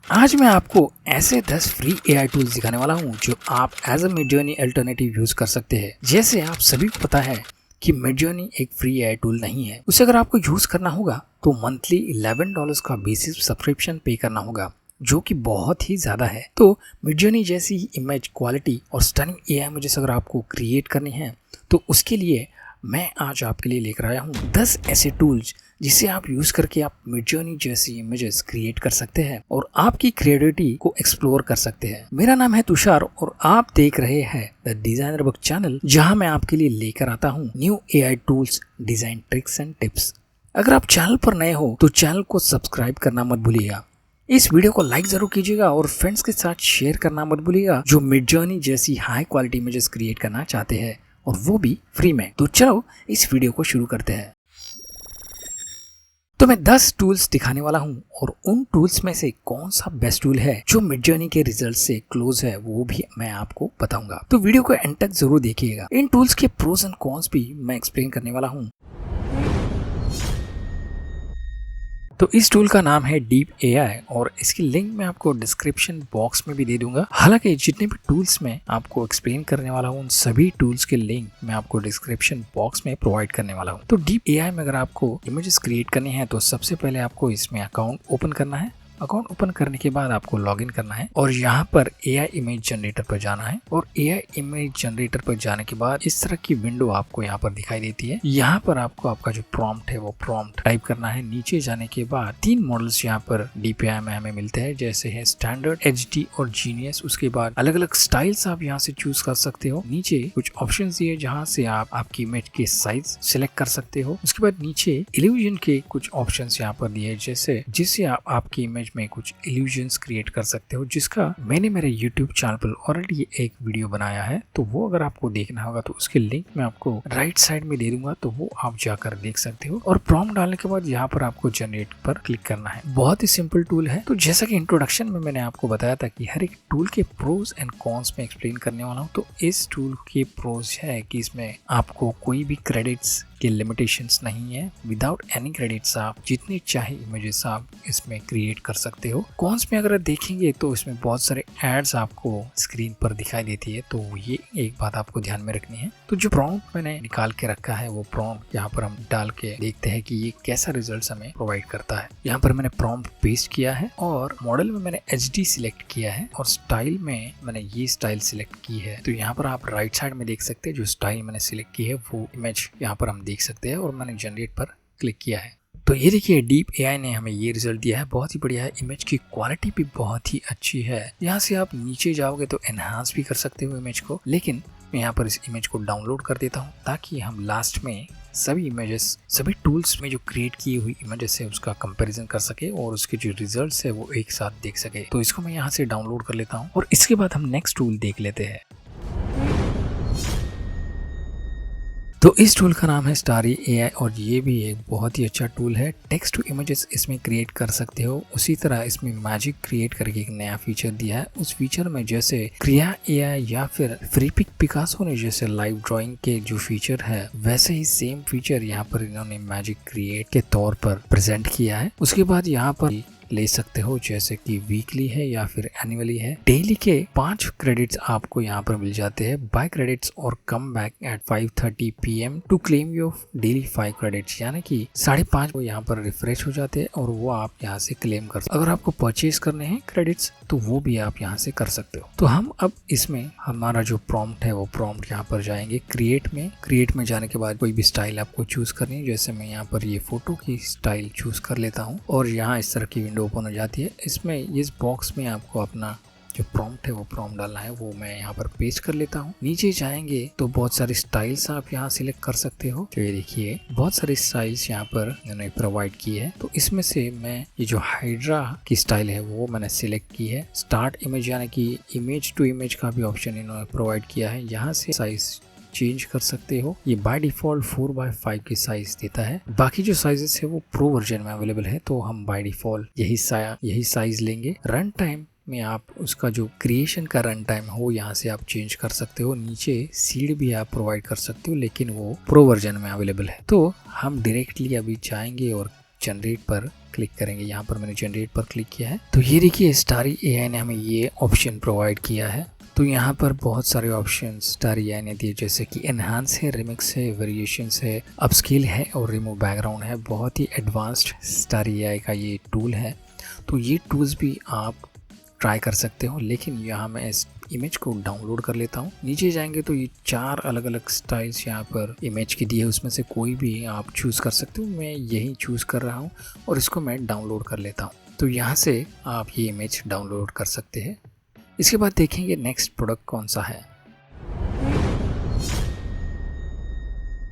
आज मैं आपको ऐसे 10 फ्री एआई टूल्स दिखाने वाला हूं जो आप as a Midjourney alternative use कर सकते हैं। जैसे आप सभी को पता है कि मिडजर्नी एक फ्री एआई टूल नहीं है, उसे अगर आपको यूज करना होगा तो मंथली $11 का बेसिक सब्सक्रिप्शन पे करना होगा, जो कि बहुत ही ज्यादा है। तो मिडजर्नी जैसी इमेज क्वालिटी और स्टनिंग एआई इमेजेस अगर आपको क्रिएट करनी है तो उसके लिए मैं आज आपके लिए लेकर आया हूँ 10 ऐसे टूल्स जिसे आप यूज करके आप मिडजर्नी जैसी इमेजेस क्रिएट कर सकते हैं और आपकी क्रिएटिविटी को एक्सप्लोर कर सकते हैं। मेरा नाम है तुषार और आप देख रहे हैं द डिजाइनर बुक चैनल, जहां मैं आपके लिए लेकर आता हूं new AI tools, design tricks and tips. अगर आप चैनल पर नए हो तो चैनल को सब्सक्राइब करना मत भूलिएगा। इस वीडियो को लाइक जरूर कीजिएगा और फ्रेंड्स के साथ शेयर करना मत भूलिएगा जो मिडजर्नी जैसी हाई क्वालिटी इमेजेस क्रिएट करना चाहते हैं, और वो भी फ्री में। तो चलो इस वीडियो को शुरू करते हैं। तो मैं 10 टूल्स दिखाने वाला हूं और उन टूल्स में से कौन सा बेस्ट टूल है जो मिडजर्नी के रिजल्ट से क्लोज है वो भी मैं आपको बताऊंगा। तो वीडियो को एंड तक जरूर देखिएगा। इन टूल्स के प्रोज एंड कॉन्स भी मैं एक्सप्लेन करने वाला हूं। तो इस टूल का नाम है डीप एआई और इसकी लिंक मैं आपको डिस्क्रिप्शन बॉक्स में भी दे दूंगा। हालांकि जितने भी टूल्स मैं आपको एक्सप्लेन करने वाला हूँ उन सभी टूल्स के लिंक मैं आपको डिस्क्रिप्शन बॉक्स में प्रोवाइड करने वाला हूँ। तो डीप एआई में अगर आपको इमेजेस क्रिएट करनी है तो सबसे पहले आपको इसमें अकाउंट ओपन करना है। अकाउंट ओपन करने के बाद आपको लॉगिन करना है और यहाँ पर एआई इमेज जनरेटर पर जाना है और एआई इमेज जनरेटर पर जाने के बाद इस तरह की विंडो आपको यहाँ पर दिखाई देती है। यहाँ पर आपको आपका जो प्रॉम्प्ट है वो प्रॉम्प्ट टाइप करना है। नीचे जाने के बाद 3 मॉडल्स यहाँ पर डीपीआई में हमें मिलते हैं, जैसे है स्टैंडर्ड, एचडी और जीनियस। उसके बाद अलग अलग स्टाइल्स आप यहाँ से चूज कर सकते हो। नीचे कुछ ऑप्शन दिए जहाँ से आप आपकी इमेज के साइज सिलेक्ट कर सकते हो। उसके बाद नीचे इल्यूजन के कुछ ऑप्शन यहाँ पर दिए, जैसे जिससे आप आपकी इमेज में कुछ इल्यूजन्स क्रिएट कर सकते हो, जिसका मैंने मेरे YouTube चैनल पर ऑलरेडी एक वीडियो बनाया है। तो वो अगर आपको देखना होगा तो उसके लिंक मैं आपको राइट साइड में दे दूंगा, तो वो आप जाकर देख सकते हो। और प्रॉम्प्ट डालने के बाद यहाँ पर आपको जनरेट पर क्लिक करना है। बहुत ही सिंपल टूल है। तो जैसा कि इंट्रोडक्शन में मैंने आपको बताया था कि हर एक टूल के प्रोज एंड कॉन्स में एक्सप्लेन करने वाला हूँ। तो इस टूल के प्रोज है कि इसमें आपको कोई भी क्रेडिट्स के लिमिटेशंस नहीं है। विदाउट एनी क्रेडिट्स आप जितनी चाहे इमेजेस आप इसमें क्रिएट कर सकते हो। कॉन्स में अगर देखेंगे तो इसमें बहुत सारे एड्स आपको स्क्रीन पर दिखाई देती है, तो ये एक बात आपको ध्यान में रखनी है। तो जो प्रॉम्प्ट मैंने निकाल के रखा है वो प्रॉम्प्ट यहाँ पर हम डाल के देखते हैं कि ये कैसा रिजल्ट हमें प्रोवाइड करता है। यहाँ पर मैंने प्रॉम्प्ट पेस्ट किया है और मॉडल में मैंने एचडी सिलेक्ट किया है और स्टाइल में मैंने ये स्टाइल सिलेक्ट की है। तो यहाँ पर आप राइट साइड में देख सकते हैं जो स्टाइल मैंने सिलेक्ट की है वो इमेज यहाँ पर हम देख सकते हैं और मैंने जनरेट पर क्लिक किया है। तो ये देखिए डीप एआई ने हमें ये रिजल्ट दिया है। बहुत ही बढ़िया है। इमेज की क्वालिटी भी बहुत ही अच्छी है। यहाँ से आप नीचे जाओगे तो एनहांस भी कर सकते हो इमेज को, लेकिन मैं यहाँ पर इस इमेज को डाउनलोड कर देता हूँ ताकि हम लास्ट में सभी इमेजेस, सभी टूल्स में जो क्रिएट की हुई इमेजेस है उसका कंपैरिजन कर सके और उसके जो रिजल्ट्स है वो एक साथ देख सके। तो इसको मैं यहाँ से डाउनलोड कर लेता हूँ और इसके बाद हम नेक्स्ट टूल देख लेते हैं। तो इस टूल का नाम है स्टारी एआई और ये भी एक बहुत ही अच्छा टूल है। टेक्स्ट टू इमेजेस इसमें क्रिएट कर सकते हो। उसी तरह इसमें मैजिक क्रिएट करके एक नया फीचर दिया है। उस फीचर में जैसे क्रिया एआई या फिर फ्रीपिक पिकासो ने जैसे लाइव ड्राइंग के जो फीचर है, वैसे ही सेम फीचर यहाँ पर इन्होंने मैजिक क्रिएट के तौर पर प्रेजेंट किया है। उसके बाद यहाँ पर ले सकते हो जैसे कि वीकली है या फिर एनुअली है। डेली के 5 क्रेडिट्स आपको यहाँ पर मिल जाते हैं। बाय क्रेडिट्स और come back at 5:30 PM to claim your daily 5 credits, यानी कि 5:30 वो यहाँ पर रिफ्रेश हो जाते हैं और वो आप यहाँ से क्लेम कर सकते हो। अगर आपको परचेज करने हैं क्रेडिट्स तो वो भी आप यहाँ से कर सकते हो। तो हम अब इसमें हमारा जो प्रॉम्प्ट है वो प्रॉम्प्ट यहाँ पर जाएंगे क्रिएट में जाने के बाद कोई भी स्टाइल आपको चूज करनी है। जैसे मैं यहाँ पर ये फोटो की स्टाइल चूज कर लेता हूँ और यहाँ इस तरह की विंडो ओपन हो जाती है। इसमें इस बॉक्स में आपको अपना जो प्रॉम्प्ट है वो प्रॉम्प्ट डालना है, वो मैं यहाँ पर पेस्ट कर लेता हूँ। नीचे जाएंगे तो बहुत सारी स्टाइल्स आप यहाँ सिलेक्ट कर सकते हो। तो ये देखिए बहुत सारी स्टाइल्स यहाँ पर इन्होंने प्रोवाइड की है। तो इसमें से मैं ये जो हाइड्रा की स्टाइल है वो मैंने सिलेक्ट की है। स्टार्ट इमेज यानी कि इमेज टू इमेज का भी ऑप्शन इन्होंने प्रोवाइड किया है। यहाँ से साइज चेंज कर सकते हो। ये बाय डिफॉल्ट 4:5 की साइज देता है। बाकी जो साइजेस है वो प्रो वर्जन में अवेलेबल है, तो हम बाय डिफॉल्ट यही साइज लेंगे। रन टाइम में आप उसका जो क्रिएशन का रन टाइम हो यहाँ से आप चेंज कर सकते हो। नीचे सीड भी आप प्रोवाइड कर सकते हो, लेकिन वो प्रो वर्जन में अवेलेबल है। तो हम डायरेक्टली अभी जाएंगे और जनरेट पर क्लिक करेंगे। यहाँ पर मैंने जनरेट पर क्लिक किया है तो ये देखिए स्टारी एआई ने हमें ये ऑप्शन प्रोवाइड किया है। तो यहाँ पर बहुत सारे ऑप्शन स्टारी एआई ने दिए, जैसे कि एनहांस है, रिमिक्स है, वेरिएशंस है, अपस्केल है और रिमूव बैकग्राउंड है। बहुत ही एडवांस्ड स्टारी एआई का ये टूल है। तो ये टूल्स भी आप ट्राई कर सकते हो, लेकिन यहाँ मैं इस इमेज को डाउनलोड कर लेता हूँ। नीचे जाएंगे तो ये 4 अलग अलग स्टाइल्स यहाँ पर इमेज की दी है, उसमें से कोई भी आप चूज़ कर सकते हो। मैं यही चूज़ कर रहा हूँ और इसको मैं डाउनलोड कर लेता हूँ। तो यहाँ से आप ये इमेज डाउनलोड कर सकते हैं। इसके बाद देखेंगे नेक्स्ट प्रोडक्ट कौन सा है।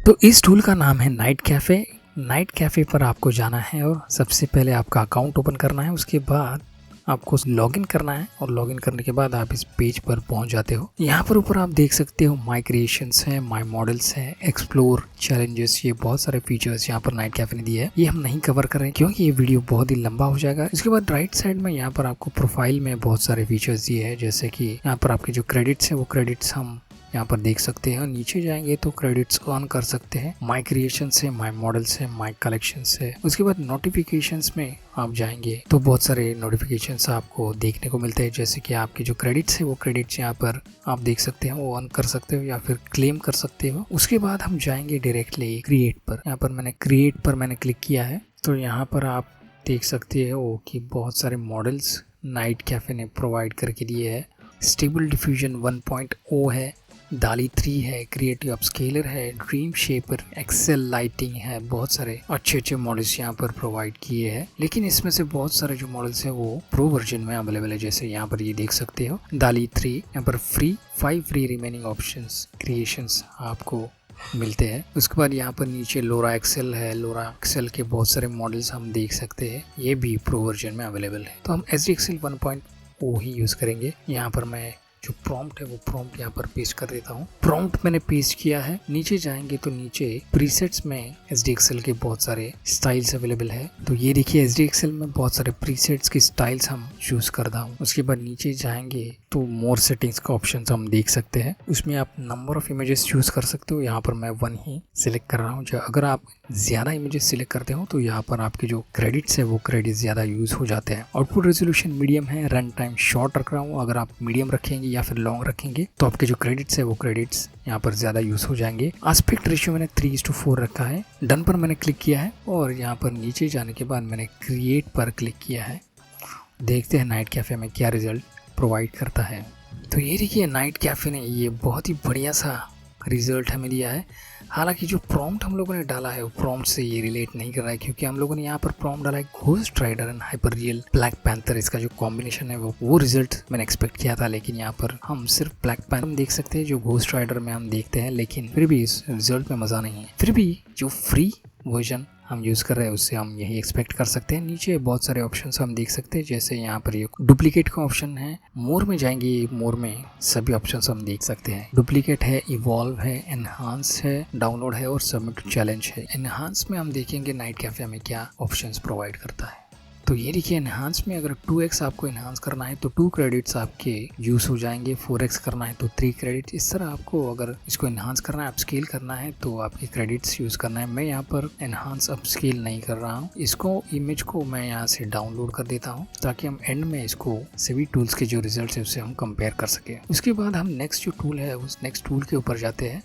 तो इस टूल का नाम है नाइट कैफ़े। नाइट कैफ़े पर आपको जाना है और सबसे पहले आपका अकाउंट ओपन करना है। उसके बाद आपको लॉगिन करना है और लॉगिन करने के बाद आप इस पेज पर पहुंच जाते हो। यहाँ पर ऊपर आप देख सकते हो माई क्रिएशंस है, माई मॉडल्स है, एक्सप्लोर, चैलेंजेस, ये बहुत सारे फीचर्स यहाँ पर नाइट कैफे ने दिए है। ये हम नहीं कवर कर रहे हैं क्योंकि ये वीडियो बहुत ही लंबा हो जाएगा। इसके बाद राइट साइड में यहाँ पर आपको प्रोफाइल में बहुत सारे फीचर्स दिए है, जैसे कि यहाँ पर आपके जो क्रेडिट्स है वो क्रेडिट्स हम यहाँ पर देख सकते हैं। नीचे जाएंगे तो क्रेडिट्स ऑन कर सकते हैं। माई क्रिएशंस है, माई मॉडल्स है, माई कलेक्शंस है। उसके बाद नोटिफिकेशंस में आप जाएंगे तो बहुत सारे नोटिफिकेशंस आपको देखने को मिलते हैं, जैसे कि आपके जो क्रेडिट्स है वो क्रेडिट्स यहाँ पर आप देख सकते हैं, वो ऑन कर सकते हो या फिर क्लेम कर सकते हो। उसके बाद हम जाएंगे डायरेक्टली क्रिएट पर। यहाँ पर मैंने क्रिएट पर मैंने क्लिक किया है तो यहाँ पर आप देख सकते हो कि बहुत सारे मॉडल्स नाइट कैफे ने प्रोवाइड करके दिए है। स्टेबल डिफ्यूजन 1.0 है, दाली 3 है, क्रिएटिव अपस्केलर है, ड्रीम शेपर, एक्सेल लाइटिंग है। बहुत सारे अच्छे मॉडल्स यहाँ पर प्रोवाइड किए हैं, लेकिन इसमें से बहुत सारे जो मॉडल्स हैं वो प्रो वर्जन में अवेलेबल है। जैसे यहाँ पर ये देख सकते हो दाली 3, यहाँ पर 5 फ्री रिमेनिंग ऑप्शंस क्रिएशंस आपको मिलते हैं। उसके बाद यहाँ पर नीचे लोरा एक्सेल है। लोरा एक्सेल के बहुत सारे मॉडल्स हम देख सकते हैं, ये भी प्रो वर्जन में अवेलेबल है। तो हम SDXL 1.0 ही यूज करेंगे। यहाँ पर मैं जो प्रॉम्प्ट है वो प्रॉम्प्ट यहाँ पर पेस्ट कर देता हूँ। प्रॉम्प्ट मैंने पेस्ट किया है। नीचे जाएंगे तो नीचे प्रीसेट्स में SDXL के बहुत सारे स्टाइल्स अवेलेबल है। तो ये देखिए SDXL में बहुत सारे प्रीसेट्स के स्टाइल्स हम चूज करता हूँ। उसके बाद नीचे जाएंगे तो मोर सेटिंग्स का ऑप्शन हम देख सकते हैं। उसमें आप नंबर ऑफ इमेजेस चूज कर सकते हो। यहाँ पर मैं 1 ही सिलेक्ट कर रहा हूँ। अगर आप ज़्यादा इमेजेस सिलेक्ट करते हो तो यहाँ पर आपके जो क्रेडिट्स है वो क्रेडिट ज़्यादा यूज़ हो जाते हैं। आउटपुट रेजोल्यूशन मीडियम है, रन टाइम शॉर्ट रख रहा हूँ। अगर आप मीडियम रखेंगे या फिर लॉन्ग रखेंगे तो आपके जो क्रेडिट्स है वो क्रेडिट्स यहाँ पर ज़्यादा यूज़ हो जाएंगे। आस्पेक्ट रेशियो मैंने 3:4 रखा है। डन पर मैंने क्लिक किया है और यहाँ पर नीचे जाने के बाद मैंने क्रिएट पर क्लिक किया है। देखते हैं नाइट कैफ़े में क्या रिजल्ट प्रोवाइड करता है। तो ये देखिए नाइट कैफ़े ने ये बहुत ही बढ़िया सा रिजल्ट हमें दिया है। हालांकि जो प्रॉम्प्ट हम लोगों ने डाला है वो प्रॉम्प्ट से ये रिलेट नहीं कर रहा है, क्योंकि हम लोगों ने यहाँ पर प्रॉम्प्ट डाला है Ghost Rider and hyper real Black Panther. इसका जो कॉम्बिनेशन है वो रिजल्ट मैंने एक्सपेक्ट किया था, लेकिन यहाँ पर हम सिर्फ ब्लैक पैंथर हम देख सकते हैं जो घोस्ट राइडर में हम देखते हैं, लेकिन फिर भी इस रिजल्ट में मज़ा नहीं है। फिर भी जो फ्री वर्जन हम यूज़ कर रहे हैं उससे हम यही एक्सपेक्ट कर सकते हैं। नीचे बहुत सारे ऑप्शंस हम देख सकते हैं, जैसे यहाँ पर ये डुप्लीकेट का ऑप्शन है। मोर में जाएंगे, मोर में सभी ऑप्शंस हम देख सकते हैं। डुप्लीकेट है, इवॉल्व है, एनहांस है, डाउनलोड है और सबमिट चैलेंज है। एनहांस में हम देखेंगे नाइट कैफे में क्या ऑप्शंस प्रोवाइड करता है। तो ये देखिए एनहांस में अगर 2x आपको एनहांस करना है तो 2 क्रेडिट्स आपके यूज़ हो जाएंगे। 4x करना है तो 3 क्रेडिट। इस तरह आपको अगर इसको एनहांस करना है, अपस्केल करना है तो आपके क्रेडिट्स यूज़ करना है। मैं यहाँ पर एनहांस अपस्केल नहीं कर रहा हूँ। इसको इमेज को मैं यहाँ से डाउनलोड कर देता हूँ ताकि हम एंड में इसको सभी टूल्स के जो रिजल्ट है उससे हम कंपेयर कर सकें। उसके बाद हम नेक्स्ट जो टूल है उस नेक्स्ट टूल के ऊपर जाते हैं।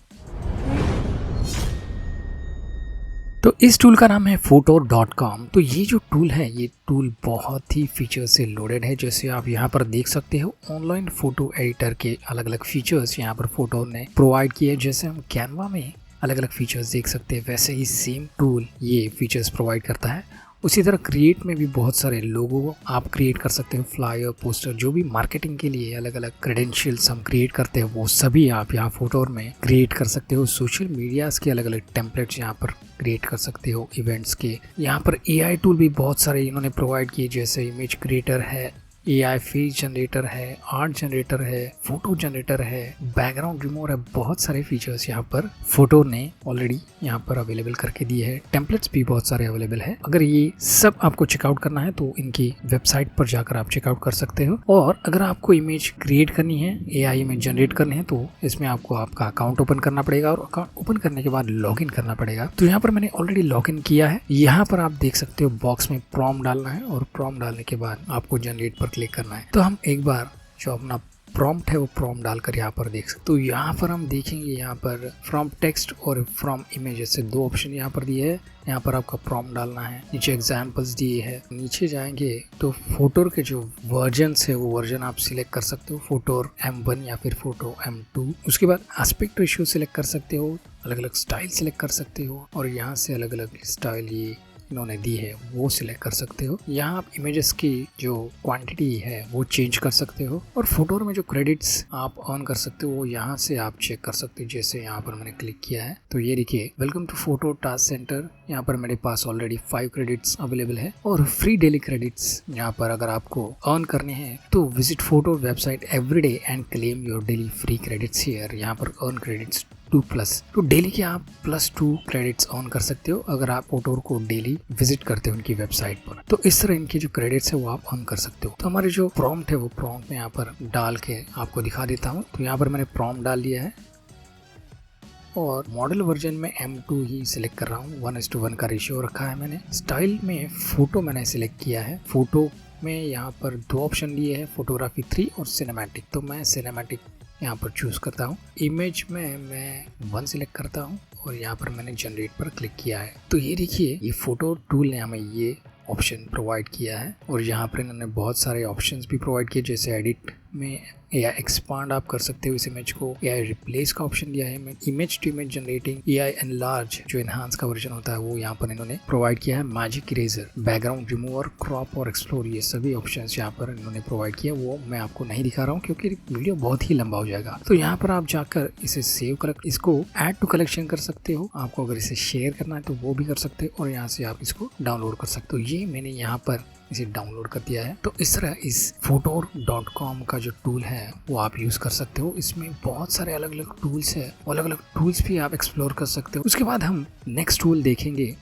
तो इस टूल का नाम है photo.com। तो ये जो टूल है ये टूल बहुत ही फीचर से लोडेड है। जैसे आप यहाँ पर देख सकते हो ऑनलाइन फोटो एडिटर के अलग अलग फीचर्स यहाँ पर फोटो ने प्रोवाइड किए। जैसे हम कैनवा में अलग अलग फीचर्स देख सकते हैं, वैसे ही सेम टूल ये फीचर्स प्रोवाइड करता है। उसी तरह क्रिएट में भी बहुत सारे लोगो आप क्रिएट कर सकते हो, फ्लायर, पोस्टर, जो भी मार्केटिंग के लिए अलग अलग क्रेडेंशियल्स हम क्रिएट करते हैं वो सभी आप यहाँ फोटो में क्रिएट कर सकते हो। सोशल मीडियाज़ के अलग अलग टेम्पलेट्स यहाँ पर क्रिएट कर सकते हो। इवेंट्स के यहाँ पर AI टूल भी बहुत सारे इन्होंने प्रोवाइड किए, जैसे इमेज क्रिएटर है, AI फेस जनरेटर है, आर्ट जनरेटर है, फोटो जनरेटर है, बैकग्राउंड रिमूवर है। बहुत सारे फीचर्स यहाँ पर फोटो ने ऑलरेडी यहाँ पर अवेलेबल करके दिए है। टेम्पलेट्स भी बहुत सारे अवेलेबल है। अगर ये सब आपको चेकआउट करना है तो इनकी वेबसाइट पर जाकर आप चेकआउट कर सकते हो। और अगर आपको इमेज क्रिएट करनी है, AI में जनरेट करनी है, तो इसमें आपको आपका अकाउंट ओपन करना पड़ेगा और अकाउंट ओपन करने के बाद लॉगिन करना पड़ेगा। तो यहाँ पर मैंने ऑलरेडी लॉगिन किया है। यहाँ पर आप देख सकते हो बॉक्स में प्रॉम्प्ट डालना है और प्रॉम्प्ट डालने के बाद आपको जनरेट पर क्लिक करना है। तो हम एक बार जो अपना प्रॉम्प्ट है वो प्रॉम्प्ट डालकर यहाँ पर देख सकते। तो यहाँ पर हम देखेंगे यहाँ पर फ्रॉम टेक्स्ट और फ्रॉम इमेजेस से दो ऑप्शन यहाँ पर दिए है। यहाँ पर आपका प्रॉम्प्ट डालना है, नीचे एग्जाम्पल्स दिए है। नीचे जाएंगे तो फोटो के जो वर्जन है वो वर्जन आप सिलेक्ट कर सकते हो, फोटो M1 या फिर फोटो M2। उसके बाद एस्पेक्ट रेशियो सिलेक्ट कर सकते हो, अलग अलग स्टाइल सिलेक्ट कर सकते हो और यहाँ से अलग अलग स्टाइल ये इन्होंने दी है वो सिलेक्ट कर सकते हो। यहाँ आप इमेजेस की जो क्वांटिटी है वो चेंज कर सकते हो और फोटो में जो क्रेडिट्स आप ऑन कर सकते हो वो यहाँ से आप चेक कर सकते हो। जैसे यहाँ पर मैंने क्लिक किया है तो ये देखिए welcome to photo task centre. यहाँ पर मेरे पास ऑलरेडी 5 क्रेडिट्स अवेलेबल है और फ्री डेली क्रेडिट्स यहाँ पर अगर आपको अर्न करने हैं तो visit photo website everyday and claim your daily free credits here. यहाँ पर अर्न क्रेडिट्स 2+, तो डेली के आप +2 क्रेडिट्स ऑन कर सकते हो अगर आप फोटो को डेली विजिट करते हो उनकी वेबसाइट पर। तो इस तरह इनके जो क्रेडिट्स है वो आप ऑन कर सकते हो। तो हमारे जो प्रॉम्प्ट है वो प्रॉम्प्ट में यहाँ पर डाल के आपको दिखा देता हूँ। तो यहाँ पर मैंने प्रॉम्प्ट डाल दिया है और मॉडल वर्जन में M2 ही सिलेक्ट कर रहा हूँ। 1:1 का रेशियो रखा है मैंने। स्टाइल में फोटो मैंने सिलेक्ट किया है। फोटो में यहाँ पर 2 ऑप्शन दिए हैं, फोटोग्राफी 3 और सिनेमैटिक। तो मैं सिनेमैटिक यहाँ पर चूज़ करता हूँ। इमेज में मैं 1 सिलेक्ट करता हूँ और यहाँ पर मैंने जनरेट पर क्लिक किया है। तो ये देखिए ये फोटो टूल ने हमें ये ऑप्शन प्रोवाइड किया है और यहाँ पर इन्होंने बहुत सारे ऑप्शंस भी प्रोवाइड किए। जैसे एडिट में AI एक्सपांड आप कर सकते हो इस इमेज को, AI रिप्लेस का ऑप्शन दिया है, image to image generating, AI enlarge जो एनहांस का वर्जन होता है वो यहाँ पर इन्होंने प्रोवाइड किया है, magic eraser, background remover, crop और एक्सप्लोर, ये सभी ऑप्शंस यहाँ पर इन्होंने प्रोवाइड किया। वो मैं आपको नहीं दिखा रहा हूँ क्योंकि वीडियो बहुत ही लंबा हो जाएगा। तो यहाँ पर आप जाकर इसे सेव कर इसको ऐड टू कलेक्शन कर सकते हो। आपको अगर इसे शेयर करना है तो वो भी कर सकते हो और यहाँ से आप इसको डाउनलोड कर सकते हो। ये मैंने यहाँ पर इसे डाउनलोड कर दिया है। तो इस तरह इस Fotor.com का जो टूल है वो आप यूज़ कर सकते हो। इसमें बहुत सारे अलग अलग टूल्स है, अलग अलग टूल्स भी आप एक्सप्लोर कर सकते हो। उसके बाद हम नेक्स्ट टूल देखेंगे।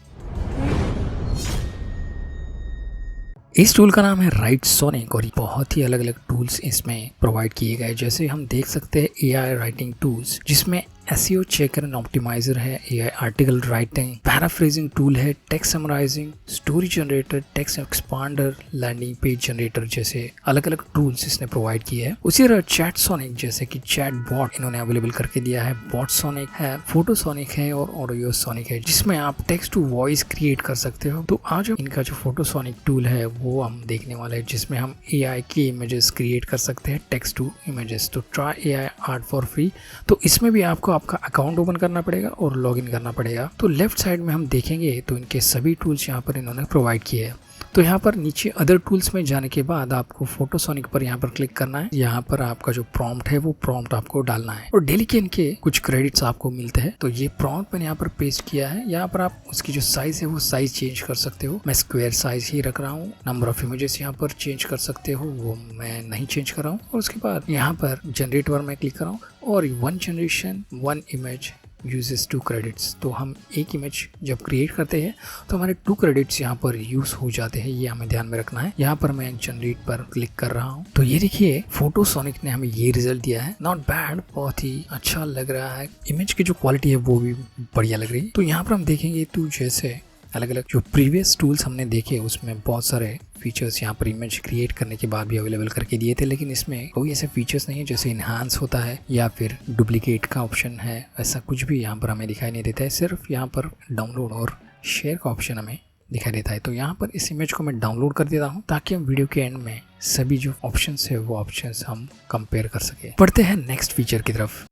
इस टूल का नाम है राइट सोनिक और बहुत ही अलग अलग टूल्स इसमें प्रोवाइड किए गए। जैसे हम देख सकते हैं AI राइटिंग टूल्स जिसमें SEO चेकर एंड ऑप्टिमाइजर है, AI article writing, paraphrasing tool है, text summarising, story generator, text expander, landing page generator जैसे अलग अलग टूल्स इसने प्रोवाइड किए हैं। उसी तरह चैट सोनिक जैसे कि चैट बॉट इन्होंने अवेलेबल करके दिया है, बॉट सोनिक है, फोटो सोनिक है और ऑडियो सोनिक है जिसमें आप टेक्स्ट टू वॉइस क्रिएट कर सकते हो। तो आज इनका जो फोटो सोनिक टूल है वो हम देखने वाले हैं जिसमें हम AI की इमेजेस क्रिएट कर सकते हैं, टेक्स्ट टू इमेजेस। तो try AI art for free. तो इसमें भी आपको आपका अकाउंट ओपन करना पड़ेगा और लॉगिन करना पड़ेगा। तो लेफ्ट साइड में हम देखेंगे तो इनके सभी टूल्स यहाँ पर इन्होंने प्रोवाइड किए हैं। तो यहाँ पर नीचे अदर टूल्स में जाने के बाद आपको फोटोसोनिक पर यहाँ पर क्लिक करना है। यहाँ पर आपका जो प्रॉम्प्ट है वो प्रॉम्प्ट आपको डालना है और डेली के इनके कुछ क्रेडिट्स आपको मिलते हैं। तो ये प्रॉम्प्ट मैंने यहाँ पर पेस्ट किया है। यहाँ पर आप उसकी जो साइज है वो साइज चेंज कर सकते हो। मैं स्क्वायर साइज ही रख रहा हूँ। नंबर ऑफ इमेजेस यहाँ पर चेंज कर सकते हो, वो मैं नहीं चेंज कर रहा हूँ। और उसके बाद यहाँ पर जनरेट पर मैं क्लिक कर रहा हूँ और 1 जनरेशन 1 इमेज यूजेस 2 क्रेडिट्स। तो हम एक इमेज जब क्रिएट करते हैं तो हमारे 2 क्रेडिट्स यहाँ पर यूज हो जाते हैं, ये हमें ध्यान में रखना है। यहाँ पर मैं जनरेट पर क्लिक कर रहा हूँ तो ये देखिए फोटोसोनिक ने हमें ये रिजल्ट दिया है। नॉट बैड, बहुत ही अच्छा लग रहा है। इमेज की जो क्वालिटी है वो भी बढ़िया लग रही है। तो यहाँ पर हम देखेंगे तो जैसे अलग अलग जो प्रीवियस टूल्स हमने देखे उसमें बहुत सारे फीचर्स यहाँ पर इमेज क्रिएट करने के बाद भी अवेलेबल करके दिए थे, लेकिन इसमें कोई ऐसे फीचर्स नहीं है जैसे इन्हांस होता है या फिर डुप्लीकेट का ऑप्शन है, ऐसा कुछ भी यहाँ पर हमें दिखाई नहीं देता है। सिर्फ यहाँ पर डाउनलोड और शेयर का ऑप्शन हमें दिखाई देता है। तो यहाँ पर इस इमेज को मैं डाउनलोड कर देता हूँ ताकि हम वीडियो के एंड में सभी जो ऑप्शंस है वो ऑप्शंस हम कंपेयर कर सके। पढ़ते हैं नेक्स्ट फीचर की तरफ।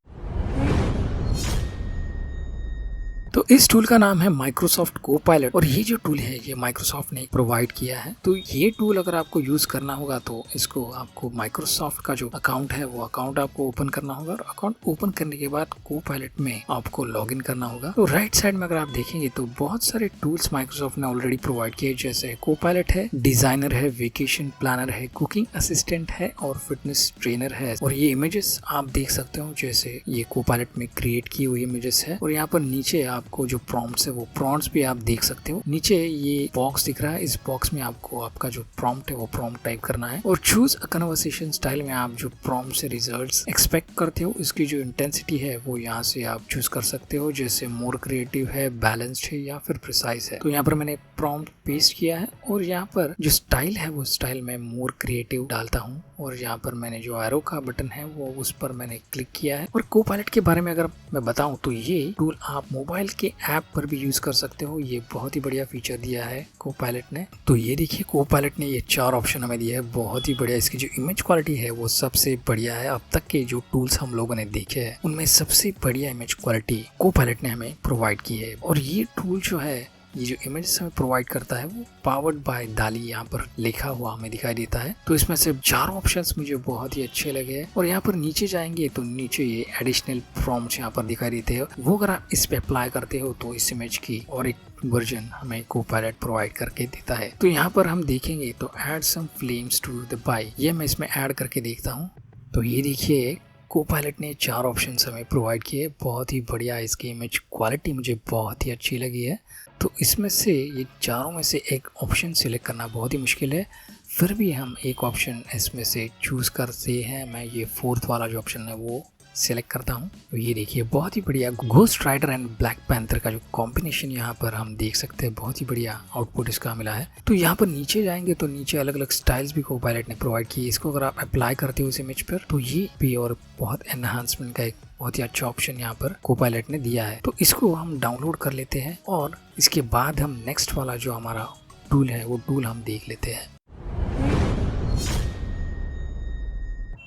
तो इस टूल का नाम है माइक्रोसॉफ्ट कोपायलट और ये जो टूल है ये माइक्रोसॉफ्ट ने प्रोवाइड किया है। तो ये टूल अगर आपको यूज करना होगा तो इसको आपको माइक्रोसॉफ्ट का जो अकाउंट है वो अकाउंट आपको ओपन करना होगा और अकाउंट ओपन करने के बाद कोपायलट में आपको लॉगिन करना होगा। तो राइट साइड में अगर आप देखेंगे तो बहुत सारे टूल्स माइक्रोसॉफ्ट ने ऑलरेडी प्रोवाइड किए, जैसे कोपायलट है, डिजाइनर है, वेकेशन प्लानर है, कुकिंग असिस्टेंट है और फिटनेस ट्रेनर है। और ये इमेजेस आप देख सकते हो, जैसे ये कोपायलट में क्रिएट की हुई इमेजेस है। और यहाँ पर नीचे आपको जो प्रॉम्प्ट्स है वो प्रॉम्प्ट्स भी आप देख सकते हो। नीचे ये बॉक्स दिख रहा है, इस बॉक्स में आपको आपका जो प्रॉम्प्ट है वो प्रॉम्प्ट टाइप करना है और चूज अ कन्वर्सेशन स्टाइल में आप जो प्रॉम्प्ट से रिजल्ट्स एक्सपेक्ट करते हो इसकी जो इंटेंसिटी है वो यहाँ से आप चूज कर सकते हो, जैसे मोर क्रिएटिव है, बैलेंस्ड है या फिर प्रिसाइज है। तो यहाँ पर मैंने प्रॉम्प्ट पेस्ट किया है और यहाँ पर जो स्टाइल है वो स्टाइल में मोर क्रिएटिव डालता हूँ और यहाँ पर मैंने जो एरो का बटन है वो उस पर मैंने क्लिक किया है। और कोपायलट के बारे में अगर मैं बताऊं तो ये टूल आप मोबाइल के ऐप पर भी यूज कर सकते हो। ये बहुत ही बढ़िया फीचर दिया है कोपायलट ने। तो ये देखिए कोपायलट ने ये 4 ऑप्शन हमें दिया है, बहुत ही बढ़िया। इसकी जो इमेज क्वालिटी है वो सबसे बढ़िया है। अब तक के जो टूल्स हम लोगों ने देखे हैं उनमें सबसे बढ़िया इमेज क्वालिटी कोपायलट ने हमें प्रोवाइड की है। और ये टूल जो है ये जो इमेजेस हमें प्रोवाइड करता है वो पावर्ड बाय दाली यहाँ पर लिखा हुआ हमें दिखाई देता है। तो इसमें से 4 ऑप्शंस मुझे बहुत ही अच्छे लगे हैं। और यहाँ पर नीचे जाएंगे तो नीचे ये एडिशनल प्रॉम्प्ट्स यहाँ पर दिखाई देते हैं, वो अगर आप इस पे अप्लाई करते हो तो इस इमेज की और एक वर्जन हमें कोपायलट प्रोवाइड करके देता है। तो यहाँ पर हम देखेंगे तो add some flames to the bike, ये मैं इसमें ऐड करके देखता हूँ। तो ये देखिए कोपायलट ने 4 ऑप्शंस हमें प्रोवाइड किए, बहुत ही बढ़िया। इसकी इमेज क्वालिटी मुझे बहुत ही अच्छी लगी है। तो इसमें से ये चारों में से एक ऑप्शन सिलेक्ट करना बहुत ही मुश्किल है, फिर भी हम एक ऑप्शन इसमें से चूज़ करते हैं। मैं ये 4th वाला जो ऑप्शन है वो सिलेक्ट करता हूँ। तो ये देखिए बहुत ही बढ़िया Ghost Rider and Black Panther का जो कॉम्बिनेशन यहाँ पर हम देख सकते हैं, बहुत ही बढ़िया आउटपुट इसका मिला है। तो यहाँ पर नीचे जाएंगे तो नीचे अलग अलग स्टाइल्स भी कोपायलट ने प्रोवाइड किए। इसको अगर आप अप्लाई करते हो इस इमेज पर तो ये भी और बहुत एनहांसमेंट का एक बहुत ही अच्छा ऑप्शन यहाँ पर कोपायलट ने दिया है। तो इसको हम डाउनलोड कर लेते हैं और इसके बाद हम नेक्स्ट वाला जो हमारा टूल है वो टूल हम देख लेते हैं।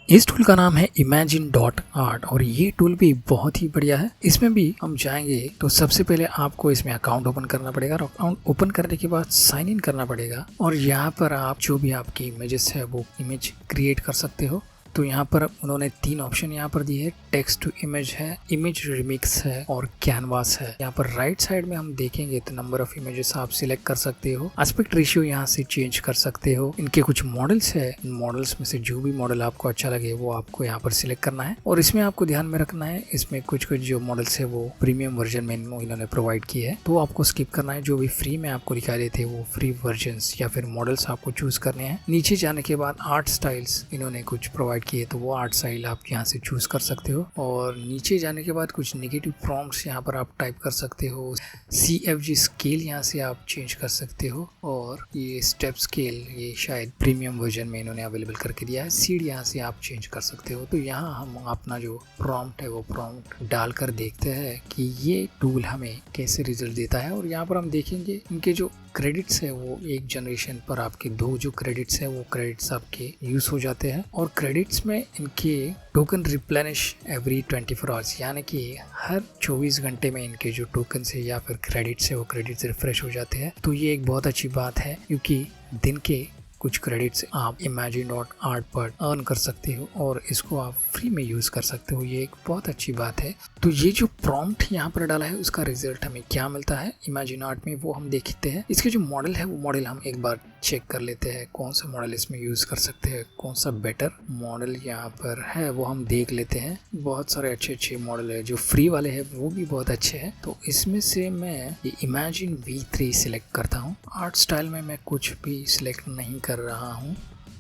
इस टूल का नाम है imagine.art और ये टूल भी बहुत ही बढ़िया है। इसमें भी हम जाएंगे तो सबसे पहले आपको इसमें अकाउंट ओपन करना पड़ेगा और अकाउंट ओपन करने के बाद साइन इन करना पड़ेगा और यहाँ पर आप जो भी आपकी इमेजेस है वो इमेज क्रिएट कर सकते हो। तो यहाँ पर उन्होंने 3 ऑप्शन यहाँ पर दिए है, टेक्स्ट टू इमेज है, इमेज रिमिक्स है और कैनवास है। यहाँ पर राइट साइड में हम देखेंगे तो नंबर ऑफ इमेजेस आप सिलेक्ट कर सकते हो, एस्पेक्ट रेशियो यहाँ से चेंज कर सकते हो। इनके कुछ मॉडल्स है, इन मॉडल्स में से जो भी मॉडल आपको अच्छा लगे वो आपको यहाँ पर सिलेक्ट करना है। और इसमें आपको ध्यान में रखना है, इसमें कुछ जो मॉडल्स है वो प्रीमियम वर्जन में इन्होंने प्रोवाइड किए है, तो आपको स्किप करना है। जो भी फ्री में आपको दिखाई देते हैं वो फ्री वर्जन या फिर मॉडल्स आपको चूज करने हैं। नीचे जाने के बाद आर्ट स्टाइल्स इन्होंने कुछ प्रोवाइड किए, तो वो आर्ट स्टाइल आप यहाँ से चूज कर सकते हो। और नीचे जाने के बाद कुछ नेगेटिव प्रॉम्प्ट्स यहाँ पर आप टाइप कर सकते हो। CFG स्केल यहाँ से आप चेंज कर सकते हो और ये स्टेप स्केल ये शायद प्रीमियम वर्जन में इन्होंने अवेलेबल करके दिया है। सीड यहाँ से आप चेंज कर सकते हो। तो यहाँ हम अपना जो प्रॉम्प्ट है वो प्रॉम्प्ट डालकर देखते हैं कि ये टूल हमें कैसे रिजल्ट देता है। और यहाँ पर हम देखेंगे इनके जो क्रेडिट्स है वो एक जनरेशन पर आपके 2 जो क्रेडिट्स है वो क्रेडिट्स आपके यूज हो जाते हैं। और क्रेडिट्स में इनके टोकन रिप्लेनिश एवरी 24 आवर्स, यानी कि हर 24 घंटे में इनके जो टोकन है या फिर क्रेडिट्स है वो क्रेडिट्स रिफ्रेश हो जाते हैं। तो ये एक बहुत अच्छी बात है क्योंकि दिन के कुछ क्रेडिट्स आप imagine.art पर अर्न कर सकते हो और इसको आप फ्री में यूज कर सकते हो। ये एक बहुत अच्छी बात है। तो ये जो प्रॉम्प्ट यहाँ पर डाला है उसका रिजल्ट हमें क्या मिलता है imagine.art में वो हम देखते हैं। इसके जो मॉडल है वो मॉडल हम एक बार चेक कर लेते हैं, कौन सा मॉडल इसमें यूज कर सकते हैं, कौन सा बेटर मॉडल यहाँ पर है वो हम देख लेते हैं। बहुत सारे अच्छे मॉडल है, जो फ्री वाले हैं वो भी बहुत अच्छे हैं। तो इसमें से मैं ये Imagine V3 सिलेक्ट करता हूँ। आर्ट स्टाइल में मैं कुछ भी सिलेक्ट नहीं कर रहा हूँ।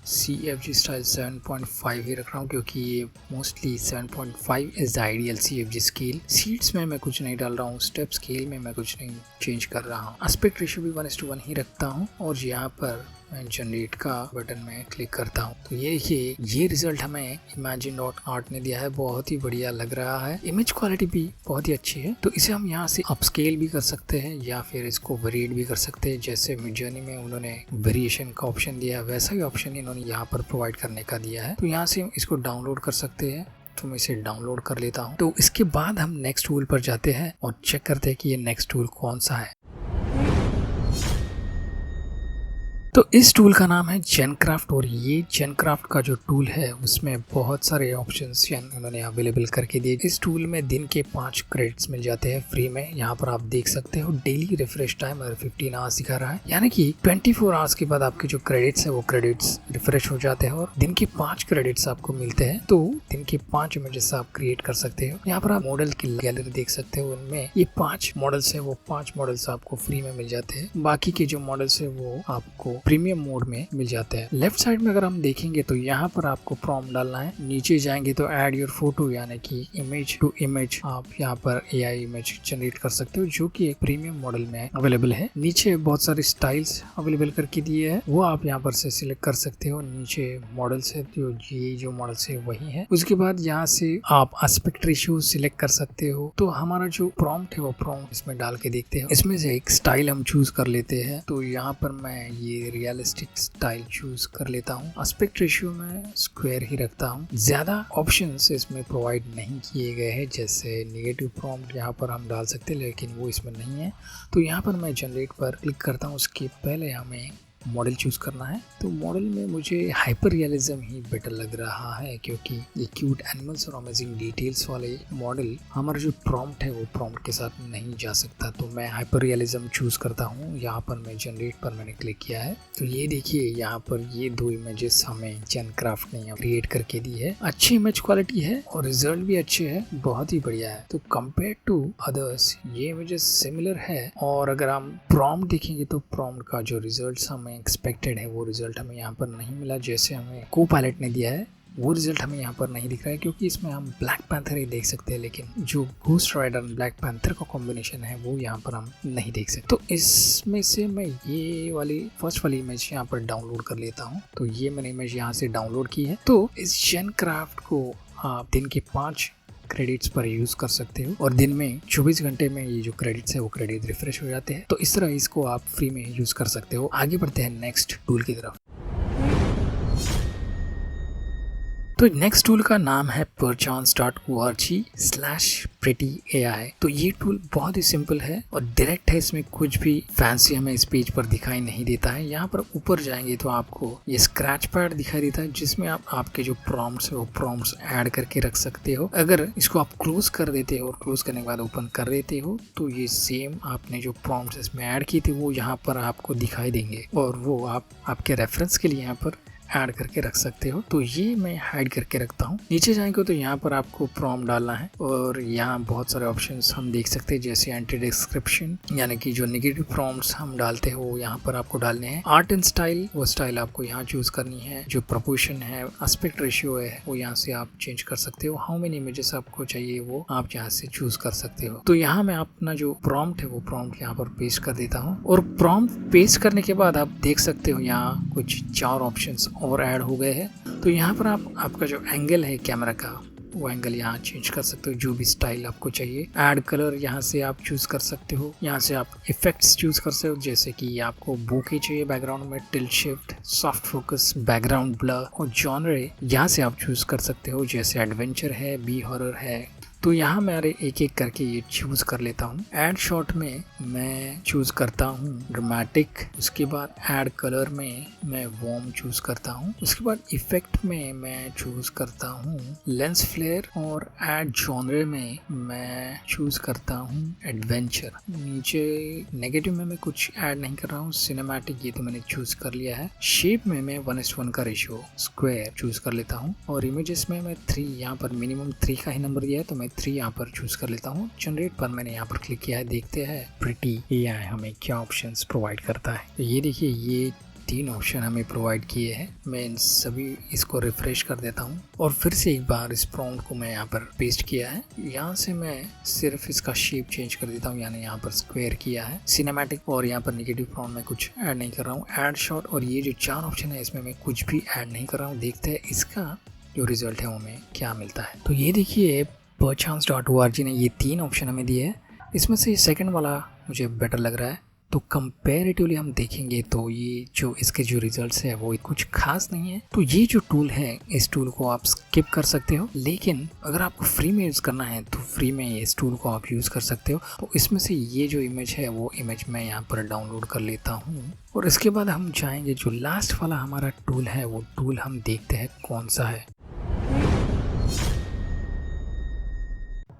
CFG स्टाइल 7.5 ही रख रहा हूँ क्योंकि ये mostly 7.5 is ideal CFG scale. Seeds में मैं कुछ नहीं डाल रहा हूँ, स्टेप स्केल में मैं कुछ नहीं चेंज कर रहा हूँ। एस्पेक्ट रेशियो भी 1:1 ही रखता हूँ और यहाँ पर मैं जनरेट का बटन में क्लिक करता हूँ। तो ये रिजल्ट हमें imagine.art ने दिया है, बहुत ही बढ़िया लग रहा है। इमेज क्वालिटी भी बहुत ही अच्छी है। तो इसे हम यहाँ से अपस्केल भी कर सकते हैं या फिर इसको वेरिएट भी कर सकते हैं। जैसे मिडजर्नी में उन्होंने वेरिएशन का ऑप्शन दिया है वैसा ही ऑप्शन इन्होंने यहाँ पर प्रोवाइड करने का दिया है। तो यहाँ से हम इसको डाउनलोड कर सकते हैं तो मैं इसे डाउनलोड कर लेता हूँ। तो इसके बाद हम नेक्स्ट टूल पर जाते हैं और चेक करते हैं कि ये नेक्स्ट टूल कौन सा है। तो इस टूल का नाम है जेनक्राफ्ट और ये जेनक्राफ्ट का जो टूल है उसमें बहुत सारे ऑप्शंस उन्होंने अवेलेबल करके दिए। इस टूल में दिन के 5 क्रेडिट्स मिल जाते हैं फ्री में। यहाँ पर आप देख सकते हो डेली रिफ्रेश टाइम और 15 आवर्स दिखा रहा है, यानी कि 24 आवर्स के बाद आपके जो क्रेडिट्स है वो क्रेडिट्स रिफ्रेश हो जाते हैं और दिन के 5 क्रेडिट्स आपको मिलते हैं। तो दिन के 5 इमेजेस आप क्रिएट कर सकते हो। यहाँ पर आप मॉडल की गैलरी देख सकते हो, उनमें ये 5 मॉडल्स है, वो 5 मॉडल्स आपको फ्री में मिल जाते हैं। बाकी के जो मॉडल्स है वो आपको प्रीमियम मोड में मिल जाते हैं। लेफ्ट साइड में अगर हम देखेंगे तो यहाँ पर आपको प्रॉम्प्ट डालना है। नीचे जाएंगे तो ऐड योर फोटो यानी कि इमेज टू इमेज, आप यहाँ पर एआई इमेज जनरेट कर सकते हो जो कि एक प्रीमियम मॉडल में अवेलेबल है। नीचे बहुत सारे स्टाइल्स अवेलेबल करके दिए हैं, वो आप यहाँ पर से सिलेक्ट कर सकते हो। नीचे मॉडल्स है, जो मॉडल्स है वही है। उसके बाद यहाँ से आप एस्पेक्ट रेशियो सिलेक्ट कर सकते हो। तो हमारा जो प्रॉम्प्ट है वो प्रॉम्प्ट इसमें डाल के देखते हैं। इसमें से एक स्टाइल हम चूज कर लेते हैं। तो यहाँ पर मैं ये रियलिस्टिक स्टाइल चूज कर लेता हूँ। एस्पेक्ट रेशियो में स्क्वायर ही रखता हूँ। ज्यादा ऑप्शंस इसमें प्रोवाइड नहीं किए गए हैं, जैसे नेगेटिव प्रॉम्प्ट यहाँ पर हम डाल सकते हैं लेकिन वो इसमें नहीं है। तो यहाँ पर मैं जनरेट पर क्लिक करता हूँ। उसके पहले हमें मॉडल चूज करना है। तो मॉडल में मुझे हाइपर रियलिज्म ही बेटर लग रहा है, क्योंकि ये क्यूट एनिमल्स और अमेजिंग डिटेल्स वाले मॉडल हमारा जो प्रॉम्प्ट है वो प्रॉम्प्ट के साथ नहीं जा सकता। तो मैं हाइपर रियलिज्म चूज करता हूँ। यहाँ पर मैं जनरेट पर मैंने क्लिक किया है। तो ये देखिए यहाँ पर ये 2 इमेजेस हमें जेनक्राफ्ट ने क्रिएट करके दी है। अच्छी इमेज क्वालिटी है और रिजल्ट भी अच्छे है, बहुत ही बढ़िया है। तो कंपेयर टू अदर्स ये इमेजेस सिमिलर है। और अगर हम प्रॉम्प्ट देखेंगे तो प्रॉम्प्ट का जो रिजल्ट हमें एक्सपेक्टेड है वो रिजल्ट हमें यहाँ पर नहीं मिला। जैसे हमें कोपायलट ने दिया है वो रिजल्ट हमें यहाँ पर नहीं दिख रहा है, क्योंकि इसमें हम ब्लैक पैंथर ही देख सकते हैं, लेकिन जो घोस्ट राइडर ब्लैक पैंथर का कॉम्बिनेशन है वो यहाँ पर हम नहीं देख सकते। तो इसमें से मैं ये वाली फर्स्ट वाली इमेज यहाँ पर डाउनलोड कर लेता हूँ। तो ये मैंने इमेज यहाँ से डाउनलोड की है। तो इस जेनक्राफ्ट को आप दिन के 5 क्रेडिट्स पर यूज कर सकते हो और दिन में 24 घंटे में ये जो क्रेडिट्स है वो क्रेडिट रिफ्रेश हो जाते हैं। तो इस तरह इसको आप फ्री में यूज कर सकते हो। आगे बढ़ते हैं नेक्स्ट टूल की तरफ। तो नेक्स्ट टूल का नाम है perchance.org/prettyai। तो ये टूल बहुत ही सिंपल है और डायरेक्ट है, इसमें कुछ भी फैंसी हमें इस पेज पर दिखाई नहीं देता है। यहाँ पर ऊपर जाएंगे तो आपको ये स्क्रैच पैड दिखाई देता है, जिसमें आप आपके जो प्रॉम्प्ट्स है वो प्रॉम्प्ट्स ऐड करके रख सकते हो। अगर इसको आप क्लोज कर देते हो और क्लोज करने के बाद ओपन कर देते हो तो ये सेम आपने जो प्रॉम्प्ट्स इसमें ऐड किए थे वो यहाँ पर आपको दिखाई देंगे और वो आप आपके रेफरेंस के लिए यहाँ पर ऐड करके रख सकते हो। तो ये मैं हाइड करके रखता हूँ। नीचे जाएंगे तो यहाँ पर आपको प्रॉम्प्ट डालना है और यहाँ बहुत सारे ऑप्शंस हम देख सकते हैं, जैसे एंटी डिस्क्रिप्शन यानी कि जो नेगेटिव प्रॉम्प्ट्स हम डालते हैं वो यहाँ पर आपको डालने हैं। आर्ट एंड स्टाइल, वो स्टाइल आपको यहाँ चूज करनी है। जो प्रोपोर्शन है, एस्पेक्ट रेशियो है, वो यहाँ से आप चेंज कर सकते हो। हाउ मेनी इमेजेस आपको चाहिए वो आप यहाँ से चूज कर सकते हो। तो यहाँ मैं अपना जो प्रॉम्प्ट है वो प्रॉम्प्ट यहाँ पर पेस्ट कर देता हूँ और प्रॉम्प्ट पेस्ट करने के बाद आप देख सकते हो यहाँ कुछ 4 ऑप्शंस और ऐड हो गए हैं। तो यहाँ पर आप आपका जो एंगल है कैमरा का वो एंगल यहाँ चेंज कर सकते हो, जो भी स्टाइल आपको चाहिए। ऐड कलर यहाँ से आप चूज कर सकते हो। यहाँ से आप इफेक्ट्स चूज कर सकते हो, जैसे कि आपको बोके चाहिए बैकग्राउंड में, tilt shift, soft focus, background blur और जॉनरे यहाँ से आप चूज कर सकते हो, जैसे एडवेंचर है, बी हॉरर है। तो यहाँ मैं एक एक करके ये चूज कर लेता हूँ। ऐड शॉट में मैं चूज करता हूँ ड्रामेटिक। उसके बाद ऐड कलर में मैं वार्म चूज करता हूँ। उसके बाद इफेक्ट में मैं चूज करता हूँ लेंस फ्लेयर और ऐड जॉनरे में मैं चूज करता हूँ एडवेंचर। नीचे नेगेटिव में मैं कुछ ऐड नहीं कर रहा हूँ। सिनेमैटिक ये तो मैंने चूज कर लिया है। शेप में मैं 1:1 का रेशियो स्क्वायर चूज कर लेता हूँ और इमेजेस में मैं 3, यहाँ पर मिनिमम 3 का ही नंबर दिया है तो मैं 3 यहाँ पर चूज कर लेता हूँ। जनरेट पर मैंने यहाँ पर क्लिक किया है। देखते हैं प्रिटी एआई हमें क्या ऑप्शंस प्रोवाइड करता है। तो ये देखिए ये 3 ऑप्शन हमें प्रोवाइड किए हैं। मैं इन सभी इसको रिफ्रेश कर देता हूँ और फिर से एक बार इस प्रॉम्प्ट को मैं यहाँ पर पेस्ट किया है। यहाँ से मैं सिर्फ इसका शेप चेंज कर देता हूँ, यानी यहाँ पर स्क्वायर किया है। सिनेमैटिक और यहाँ पर नेगेटिव प्रॉम्प्ट में कुछ ऐड नहीं कर रहा हूँ। ऐड शॉट और ये जो 4 ऑप्शन है इसमें मैं कुछ भी ऐड नहीं कर रहा हूँ। देखते हैं इसका जो रिजल्ट है वो हमें क्या मिलता है। तो ये देखिए perchance.org ने ये 3 ऑप्शन हमें दिए हैं। इसमें से सेकंड वाला मुझे बेटर लग रहा है तो कंपैरेटिवली हम देखेंगे तो ये जो इसके जो रिजल्ट्स है वो कुछ खास नहीं है। तो ये जो टूल है इस टूल को आप स्किप कर सकते हो, लेकिन अगर आपको फ्री में यूज़ करना है तो फ्री में इस टूल को आप यूज़ कर सकते हो। तो इसमें से ये जो इमेज है वो इमेज मैं यहाँ पर डाउनलोड कर लेता हूँ और इसके बाद हम जाएंगे जो लास्ट वाला हमारा टूल है वो टूल हम देखते हैं कौन सा है।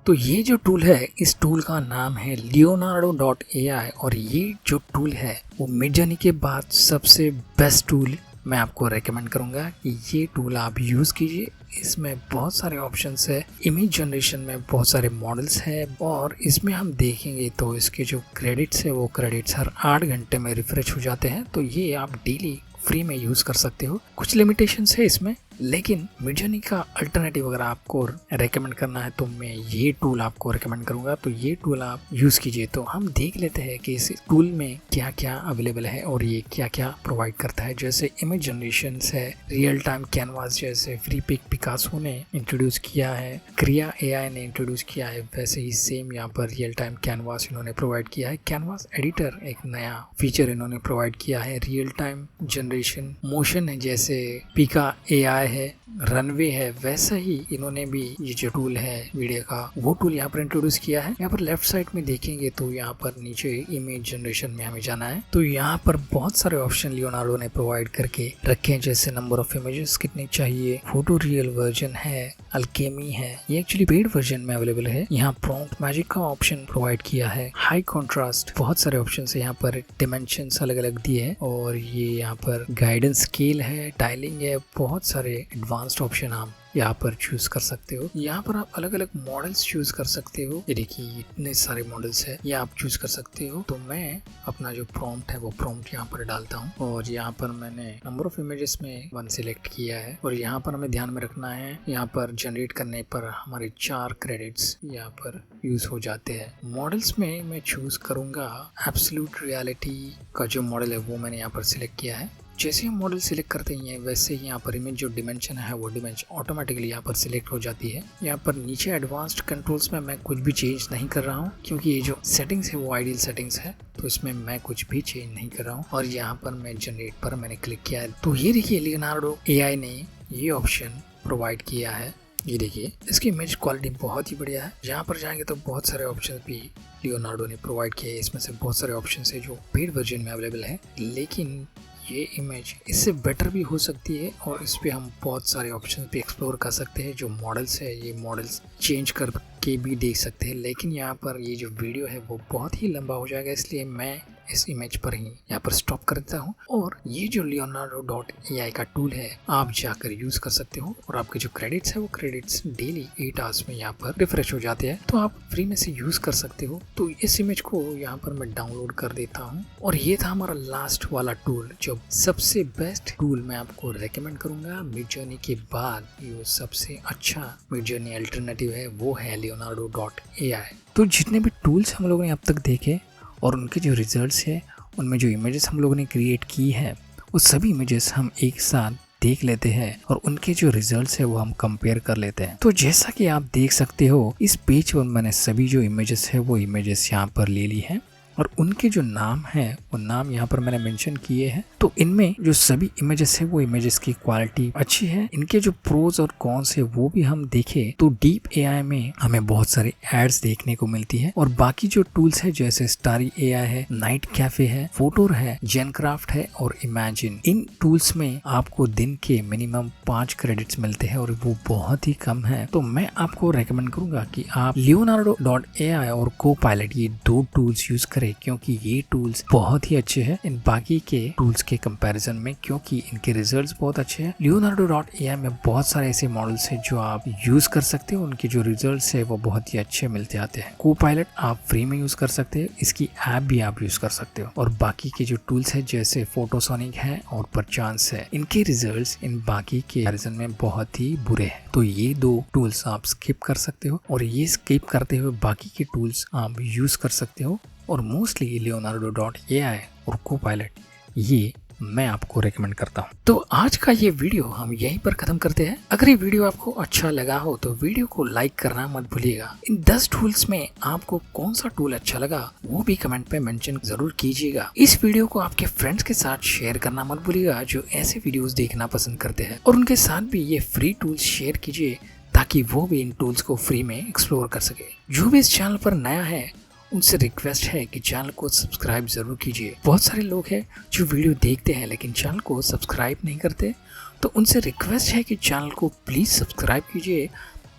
तो ये जो टूल है इस टूल का नाम है Leonardo.ai और ये जो टूल है वो मिडजर्नी के बाद सबसे बेस्ट टूल मैं आपको रेकमेंड करूंगा कि ये टूल आप यूज़ कीजिए। इसमें बहुत सारे ऑप्शंस है, इमेज जनरेशन में बहुत सारे मॉडल्स है और इसमें हम देखेंगे तो इसके जो क्रेडिट्स है वो क्रेडिट्स हर 8 घंटे में रिफ्रेश हो जाते हैं। तो ये आप डेली फ्री में यूज़ कर सकते हो। कुछ लिमिटेशंस है इसमें, लेकिन मिडजर्नी का अल्टरनेटिव अगर आपको रेकमेंड करना है तो मैं ये टूल आपको रेकमेंड करूंगा। तो ये टूल आप यूज़ कीजिए। तो हम देख लेते हैं कि इस टूल में क्या क्या अवेलेबल है और ये क्या क्या प्रोवाइड करता है। जैसे इमेज जनरेशन है, रियल टाइम कैनवास जैसे फ्री पिक पिकासो ने इंट्रोड्यूस किया है, क्रिया AI ने इंट्रोड्यूस किया है, वैसे ही सेम यहाँ पर रियल टाइम कैनवास इन्होंने प्रोवाइड किया है। कैनवास एडिटर एक नया फीचर इन्होंने प्रोवाइड किया है। रियल टाइम जनरेशन मोशन है जैसे पिका AI है, रनवे है, वैसा ही इन्होंने भी ये जो टूल है वीडियो का वो टूल यहाँ पर इंट्रोड्यूस किया है। यहाँ पर लेफ्ट साइड में देखेंगे तो यहाँ पर नीचे इमेज जनरेशन में हमें जाना है। तो यहाँ पर बहुत सारे ऑप्शन लियोनार्डो ने प्रोवाइड करके रखे हैं, जैसे नंबर ऑफ इमेजेस कितने चाहिए, फोटो रियल वर्जन है, अल्केमी है, ये एक्चुअली पेड वर्जन में अवेलेबल है। यहाँ प्रॉम्प्ट मैजिक का ऑप्शन प्रोवाइड किया है, हाई कॉन्ट्रास्ट, बहुत सारे ऑप्शन है यहाँ पर, डिमेंशंस अलग अलग दिए है और ये यहाँ पर गाइडेंस स्केल है, टाइलिंग है, बहुत सारे एडवांस्ड ऑप्शन आप यहाँ पर चूज कर सकते हो। यहाँ पर आप अलग अलग मॉडल्स चूज कर सकते हो। ये देखिए इतने सारे मॉडल्स है, ये आप चूज कर सकते हो। तो मैं अपना जो प्रॉम्प्ट है वो प्रॉम्प्ट यहाँ पर डालता हूँ और यहाँ पर मैंने नंबर ऑफ इमेजेस में 1 सिलेक्ट किया है और यहाँ पर हमें ध्यान में रखना है, यहाँ पर जनरेट करने पर हमारे 4 क्रेडिट्स यहाँ पर यूज हो जाते हैं। मॉडल्स में मैं चूज करूंगा एब्सोल्यूट रियलिटी का जो मॉडल है वो मैंने यहाँ पर सिलेक्ट किया है। जैसे हम मॉडल सिलेक्ट करते हैं वैसे ही यहाँ पर इमेज जो डिमेंशन है वो डिमेंशन ऑटोमेटिकली यहाँ पर सिलेक्ट हो जाती है। यहाँ पर नीचे एडवांस्ड कंट्रोल्स में मैं कुछ भी चेंज नहीं कर रहा हूँ क्योंकि ये जो सेटिंग्स है वो आइडियल सेटिंग्स है, तो इसमें मैं कुछ भी चेंज नहीं कर रहा हूँ। और यहाँ पर मैं जनरेट पर मैंने क्लिक किया है। तो ये देखिए लियोनार्डो AI ने ये ऑप्शन प्रोवाइड किया है। ये देखिए इसकी इमेज क्वालिटी बहुत ही बढ़िया है। यहाँ पर जाएंगे तो बहुत सारे ऑप्शन भी लियोनार्डो ने प्रोवाइड किए हैं। इसमें से बहुत सारे ऑप्शन है जो पेड वर्जन में अवेलेबल है, लेकिन ये इमेज इससे बेटर भी हो सकती है और इस पे हम बहुत सारे ऑप्शन भी एक्सप्लोर कर सकते हैं। जो मॉडल्स है ये मॉडल्स चेंज करके भी देख सकते हैं, लेकिन यहाँ पर ये जो वीडियो है वो बहुत ही लंबा हो जाएगा, इसलिए मैं इस इमेज पर ही यहाँ पर स्टॉप कर देता हूँ। और ये जो Leonardo.ai का टूल है आप जाकर यूज कर सकते हो और आपके जो क्रेडिट्स है वो क्रेडिट्स डेली 8 आवर्स में यहाँ पर रिफ्रेश हो जाते हैं, तो आप फ्री में से यूज कर सकते हो। तो इस इमेज को यहाँ पर मैं डाउनलोड कर देता हूँ और ये था हमारा लास्ट वाला टूल। जो सबसे बेस्ट टूल मैं आपको रेकमेंड करूंगा मिडजर्नी के बाद, ये सबसे अच्छा मिडजर्नी अल्टरनेटिव है वो है Leonardo.ai। तो जितने भी टूल्स हम लोगों ने अब तक देखे और उनके जो रिजल्ट्स है, उनमें जो इमेजेस हम लोगों ने क्रिएट की है वो सभी इमेजेस हम एक साथ देख लेते हैं और उनके जो रिजल्ट्स है वो हम कंपेयर कर लेते हैं। तो जैसा कि आप देख सकते हो इस पेज पर मैंने सभी जो इमेजेस है वो इमेजेस यहाँ पर ले ली है और उनके जो नाम है वो नाम यहाँ पर मैंने मेंशन किए हैं। तो इनमें जो सभी इमेजेस है वो इमेजेस की क्वालिटी अच्छी है। इनके जो प्रोज और कॉन्स है वो भी हम देखें तो डीप AI में हमें बहुत सारे एड्स देखने को मिलती है और बाकी जो टूल्स है जैसे स्टारी AI है, नाइट कैफे है, फोटोर है, जेनक्राफ्ट है और इमेजिन, इन टूल्स में आपको दिन के मिनिमम 5 क्रेडिट्स मिलते हैं और वो बहुत ही कम है। तो मैं आपको रेकमेंड करूंगा कि आप Leonardo.ai और Copilot ये 2 टूल्स यूज करें, क्योंकि ये टूल्स बहुत ही अच्छे हैं इन बाकी के टूल्स के कंपैरिजन में, क्योंकि इनके रिजल्ट्स बहुत अच्छे हैं। Leonardo.ai में बहुत सारे ऐसे मॉडल्स हैं जो आप यूज कर सकते हो, उनके जो रिजल्ट्स है वो बहुत ही अच्छे मिलते आते हैं। Copilot आप फ्री में यूज कर सकते हो, इसकी ऐप भी आप यूज कर सकते हो और बाकी के जो टूल्स है जैसे फोटोसोनिक है और परचांस है, इनके रिजल्ट्स इन बाकी के कंपैरिजन में बहुत ही बुरे हैं। तो ये 2 टूल्स आप स्किप कर सकते हो और ये स्किप करते हुए बाकी के टूल्स आप यूज कर सकते हो। और मोस्टली Leonardo.ai और Copilot ये मैं आपको रेकमेंड करता हूँ। तो आज का ये वीडियो हम यहीं पर खत्म करते हैं। अगर ये वीडियो आपको अच्छा लगा हो तो वीडियो को लाइक करना मत भूलिएगा। इन 10 टूल्स में आपको कौन सा टूल अच्छा लगा वो भी कमेंट पे मेंशन जरूर कीजिएगा। इस वीडियो को आपके फ्रेंड्स के साथ शेयर करना मत भूलिएगा जो ऐसे वीडियोस देखना पसंद करते हैं, और उनके साथ भी ये फ्री टूल्स शेयर कीजिए ताकि वो भी इन टूल्स को फ्री में एक्सप्लोर कर सके। जो भी इस चैनल पर नया है उनसे रिक्वेस्ट है कि चैनल को सब्सक्राइब जरूर कीजिए। बहुत सारे लोग हैं जो वीडियो देखते हैं लेकिन चैनल को सब्सक्राइब नहीं करते, तो उनसे रिक्वेस्ट है कि चैनल को प्लीज़ सब्सक्राइब कीजिए।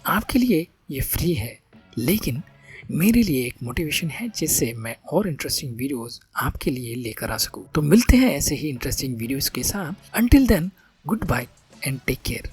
आपके लिए ये फ्री है लेकिन मेरे लिए एक मोटिवेशन है जिससे मैं और इंटरेस्टिंग वीडियोस आपके लिए लेकर आ सकूं। तो मिलते हैं ऐसे ही इंटरेस्टिंग वीडियोस के साथ। Until then, goodbye and take care.